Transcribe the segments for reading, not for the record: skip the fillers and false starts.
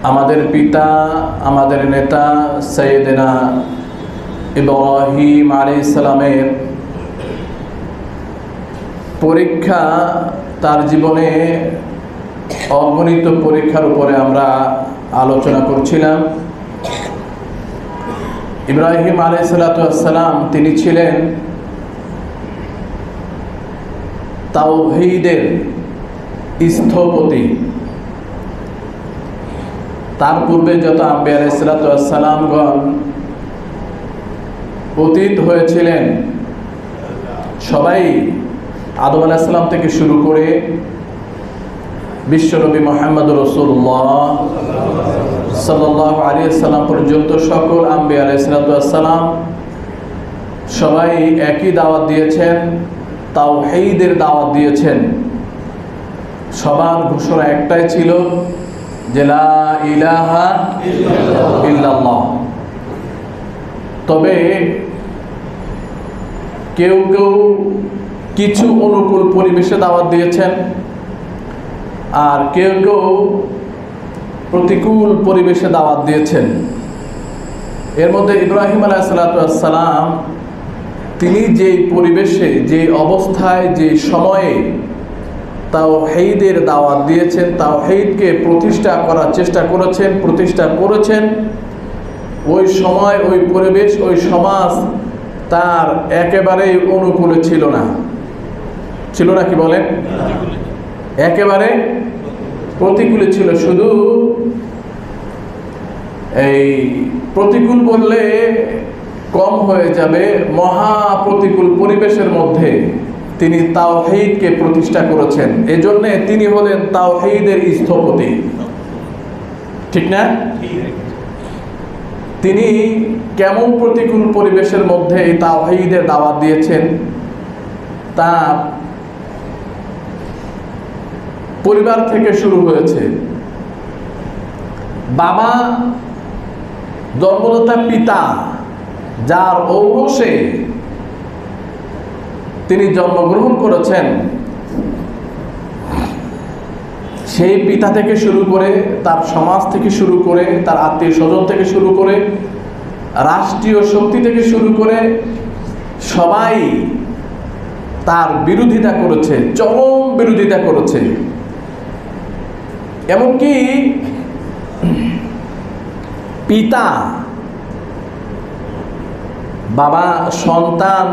আমাদের পিতা, আমাদের নেতা সাইয়েদনা ইব্রাহিম আলাইহিস সালামের পরীক্ষা, তার জীবনে অগণিত পরীক্ষার উপরে আমরা আলোচনা করছিলাম। ইব্রাহিম আলাইহিস সালাম তিনি ছিলেন তাওহীদের স্থপতি। তার পূর্বে যত আম্বিয়া আলাইহিস সালামগণ অতীত হয়েছিলেন, সবাই আদম আলাইহিস সালাম থেকে শুরু করে বিশ্বনবী মুহাম্মদ রাসূলুল্লাহ সাল্লাল্লাহু আলাইহি ওয়াসাল্লাম পর্যন্ত সকল আম্বিয়া আলাইহিস সালাম সবাই একই দাওয়াত দিয়েছেন, তাওহীদের দাওয়াত দিয়েছেন। সবার ঘোষণা একটাই ছিল যে লা ইলাহা ইল্লাল্লাহ। তবে কেউ কেউ কিছু অনুকূল পরিবেশে দাওয়াত দিয়েছেন, আর কেউ কেউ প্রতিকূল পরিবেশে দাওয়াত দিয়েছেন। এর মধ্যে ইব্রাহিম আলাইহিস সালাম তিনি যেই পরিবেশে, যে অবস্থায়, যে সময়ে তাওহীদের দাওয়াত দিয়েছেন, তাওহীদকে প্রতিষ্ঠা করার চেষ্টা করেছেন, ওই সময়, ওই পরিবেশ, ওই সমাজ তার একেবারেই অনুকূলে ছিল না। কি বলেন? একেবারে প্রতিকূলে ছিল। শুধু এই প্রতিকূল বললে কম হয়ে যাবে, মহা প্রতিকূল পরিবেশের মধ্যে তিনি তাওহীদকে প্রতিষ্ঠা করেছেন। এজন্য তিনি হলেন তাওহীদের স্থপতি, ঠিক না? তিনি কেমন প্রতিকূল পরিবেশের মধ্যে এই তাওহীদের দাওয়াত দিয়েছেন, তার পরিবার থেকে শুরু হয়েছে। বাবা, জন্মদাতা পিতা, যার ঔরসে তিনি জন্মগ্রহণ করেছেন, সেই পিতা থেকে শুরু করে, তার সমাজ থেকে শুরু করে, তার আত্মীয় স্বজন থেকে শুরু করে, রাষ্ট্রীয় শক্তি থেকে শুরু করে সবাই তার বিরোধিতা করেছে, চরম বিরোধিতা করেছে। এমনকি পিতা, বাবা, সন্তান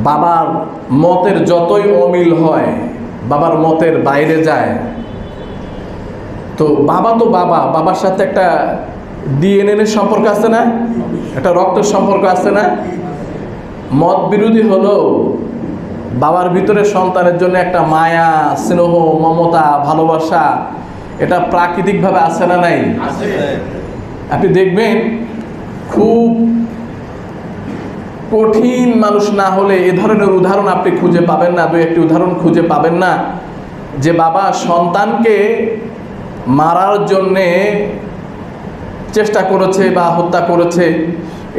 বাবার মতের যতই অমিল হয়, বাবার মতের বাইরে যায়, তো বাবার সাথে একটা ডিএনএ সম্পর্ক আছে না, একটা রক্তের সম্পর্ক আছে না। মত বিরোধী হলো বাবার ভিতরে সন্তানের জন্য একটা মায়া, স্নেহ, মমতা, ভালোবাসা, এটা প্রাকৃতিকভাবে আছে না নাই? আপনি দেখবেন খুব কঠিন মানুষ না হলে এ ধরনের উদাহরণ আপনি খুঁজে পাবেন না, দুই একটি উদাহরণ খুঁজে পাবেন না যে বাবা সন্তানকে মারার জন্যে চেষ্টা করেছে বা হত্যা করেছে।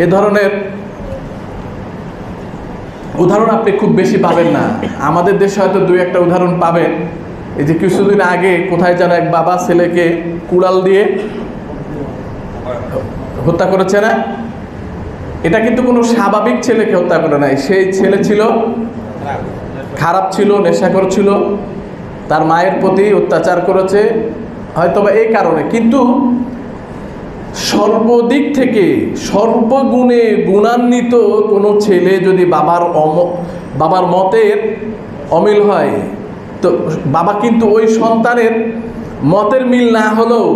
এ ধরনের উদাহরণ আপনি খুব বেশি পাবেন না। আমাদের দেশে হয়তো দুই একটা উদাহরণ পাবেন। এই যে কিছুদিন আগে কোথায় যেন এক বাবা ছেলেকে কুড়াল দিয়ে হত্যা করেছে না? এটা কিন্তু কোনো স্বাভাবিক ছেলেকে হত্যা করে নাই। সেই ছেলে ছিল খারাপ, ছিল নেশাখোর ছিল, তার মায়ের প্রতি অত্যাচার করেছে হয়তোবা এই কারণে। কিন্তু সর্বদিক থেকে সর্বগুণে গুণান্বিত কোনো ছেলে যদি বাবার মতের অমিল হয়, তো বাবা কিন্তু ওই সন্তানের মতের মিল না হলেও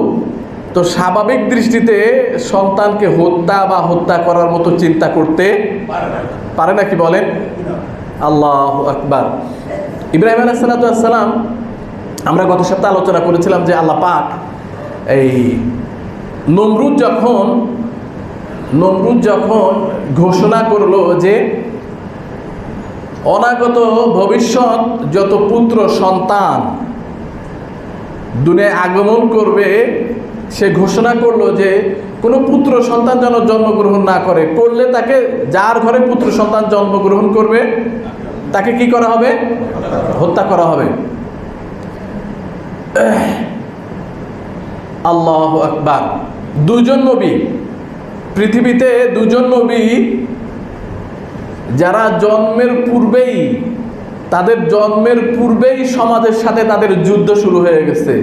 তো স্বাভাবিক দৃষ্টিতে সন্তানকে হত্যা করার মতো চিন্তা করতে পারে না, কি বলেন? আল্লাহু আকবার। ইব্রাহিম আলাইহিস সালাম, আমরা গত সপ্তাহে আলোচনা করেছিলাম যে আল্লাহ পাক এই নমরুদ যখন ঘোষণা করলো যে অনাগত ভবিষ্যৎ যত পুত্র সন্তান দুনিয়ায় আগমন করবে, সে ঘোষণা করলো যে কোনো পুত্র সন্তান যেন জন্মগ্রহণ না করে, করলে তাকে, যার ঘরে পুত্র সন্তান জন্মগ্রহণ করবে তাকে কি করা হবে? হত্যা করা হবে। আল্লাহু আকবার। দুজন নবী, পৃথিবীতে দুজন নবী যারা জন্মের পূর্বেই, তাদের জন্মের পূর্বেই সমাজের সাথে তাদের যুদ্ধ শুরু হয়ে গেছে।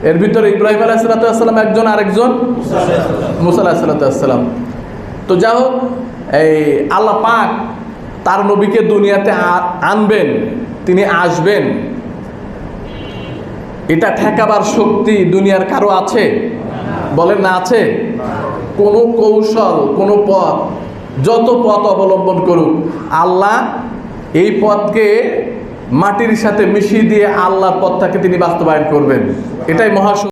এর ভিতরে ইব্রাহিম আলাইহিস সালাম একজন, আরেকজন মুসা আলাইহিস সালাম। তো যা হোক, এই আল্লাহ পাক তার নবীকে দুনিয়াতে আনবেন, তিনি আসবেন, এটা ঠেকাবার শক্তি দুনিয়ার কারো আছে? বলেন না আছে? কোনো কৌশল, কোনো পথ, যত পথ অবলম্বন করুক, আল্লাহ এই পথকে মাটির সাথে মিশিয়ে দিয়ে আল্লাহর পথটাকে তিনি বাস্তবায়ন করবেন। এটাই মহা